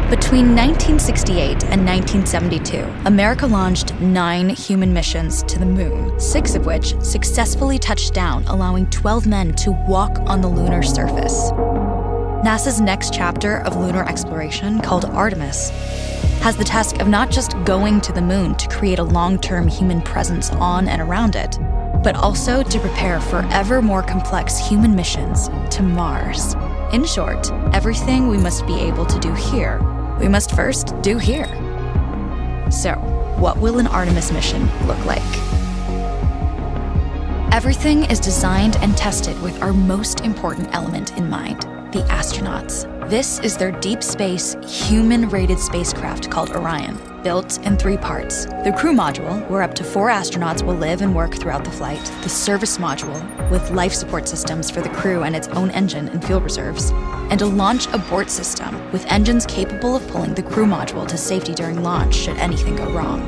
Between 1968 and 1972, America launched 9 human missions to the moon, 6 of which successfully touched down, allowing 12 men to walk on the lunar surface. NASA's next chapter of lunar exploration, called Artemis, has the task of not just going to the moon to create a long-term human presence on and around it, but also to prepare for ever more complex human missions to Mars. In short, everything we must be able to do here, we must first do here. So, what will an Artemis mission look like? Everything is designed and tested with our most important element in mind, the astronauts. This is their deep space, human-rated spacecraft called Orion, built in 3 parts. The crew module, where up to 4 astronauts will live and work throughout the flight. The service module, with life support systems for the crew and its own engine and fuel reserves. And a launch abort system, with engines capable of pulling the crew module to safety during launch should anything go wrong.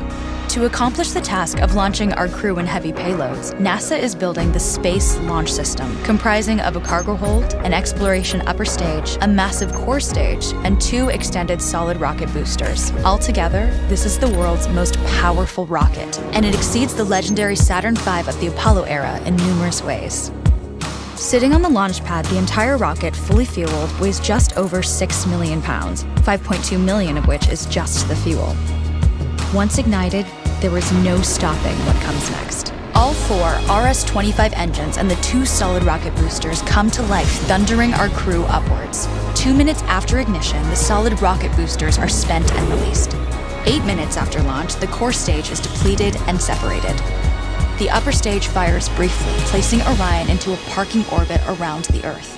To accomplish the task of launching our crew and heavy payloads, NASA is building the Space Launch System, comprising of a cargo hold, an exploration upper stage, a massive core stage, and 2 extended solid rocket boosters. Altogether, this is the world's most powerful rocket, and it exceeds the legendary Saturn V of the Apollo era in numerous ways. Sitting on the launch pad, the entire rocket, fully fueled, weighs just over 6 million pounds, 5.2 million of which is just the fuel. Once ignited, there is no stopping what comes next. All 4 RS-25 engines and the 2 solid rocket boosters come to life, thundering our crew upwards. 2 minutes after ignition, the solid rocket boosters are spent and released. 8 minutes after launch, the core stage is depleted and separated. The upper stage fires briefly, placing Orion into a parking orbit around the Earth.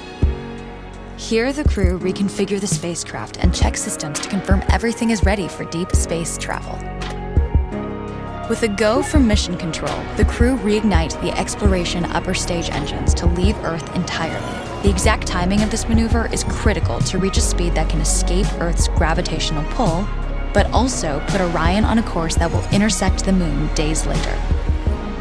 Here, the crew reconfigure the spacecraft and check systems to confirm everything is ready for deep space travel. With a go from mission control, the crew reignite the exploration upper stage engines to leave Earth entirely. The exact timing of this maneuver is critical to reach a speed that can escape Earth's gravitational pull, but also put Orion on a course that will intersect the moon days later.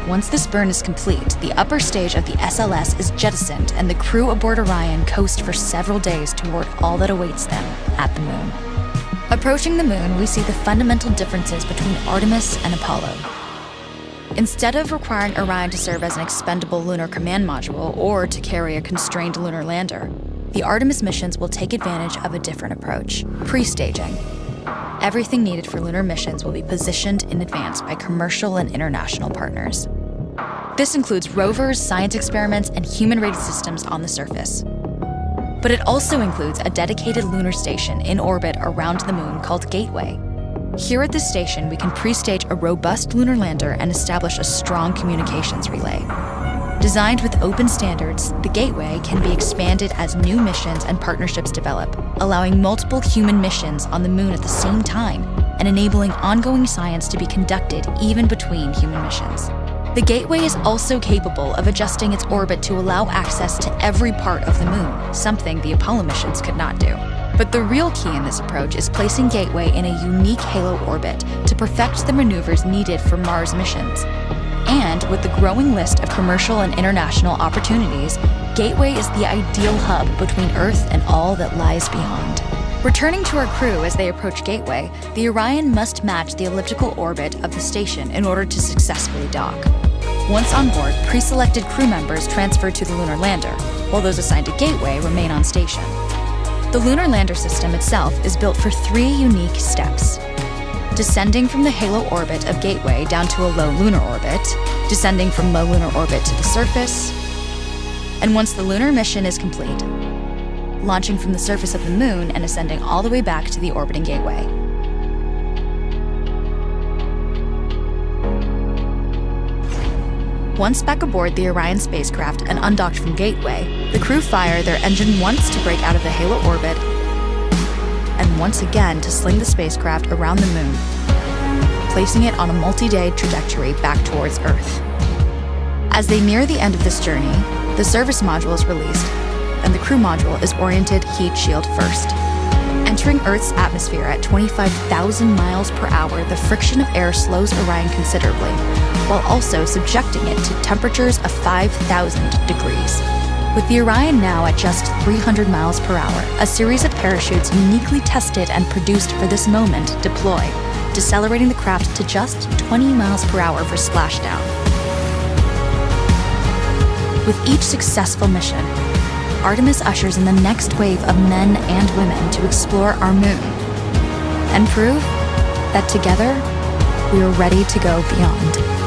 Once this burn is complete, the upper stage of the SLS is jettisoned and the crew aboard Orion coast for several days toward all that awaits them at the moon. Approaching the moon, we see the fundamental differences between Artemis and Apollo. Instead of requiring Orion to serve as an expendable lunar command module or to carry a constrained lunar lander, the Artemis missions will take advantage of a different approach: pre-staging. Everything needed for lunar missions will be positioned in advance by commercial and international partners. This includes rovers, science experiments, and human-rated systems on the surface. But it also includes a dedicated lunar station in orbit around the moon called Gateway. Here at this station, we can pre-stage a robust lunar lander and establish a strong communications relay. Designed with open standards, the Gateway can be expanded as new missions and partnerships develop, allowing multiple human missions on the moon at the same time and enabling ongoing science to be conducted even between human missions. The Gateway is also capable of adjusting its orbit to allow access to every part of the moon, something the Apollo missions could not do. But the real key in this approach is placing Gateway in a unique halo orbit to perfect the maneuvers needed for Mars missions. And with the growing list of commercial and international opportunities, Gateway is the ideal hub between Earth and all that lies beyond. Returning to our crew as they approach Gateway, the Orion must match the elliptical orbit of the station in order to successfully dock. Once on board, pre-selected crew members transfer to the lunar lander, while those assigned to Gateway remain on station. The lunar lander system itself is built for 3 unique steps: descending from the halo orbit of Gateway down to a low lunar orbit, descending from low lunar orbit to the surface, and once the lunar mission is complete, launching from the surface of the moon and ascending all the way back to the orbiting Gateway. Once back aboard the Orion spacecraft and undocked from Gateway, the crew fire their engine once to break out of the halo orbit, and once again to sling the spacecraft around the moon, placing it on a multi-day trajectory back towards Earth. As they near the end of this journey, the service module is released, and the crew module is oriented heat shield first. Entering Earth's atmosphere at 25,000 miles per hour, the friction of air slows Orion considerably, while also subjecting it to temperatures of 5,000 degrees. With the Orion now at just 300 miles per hour, a series of parachutes uniquely tested and produced for this moment deploy, decelerating the craft to just 20 miles per hour for splashdown. With each successful mission, Artemis ushers in the next wave of men and women to explore our moon and prove that together we are ready to go beyond.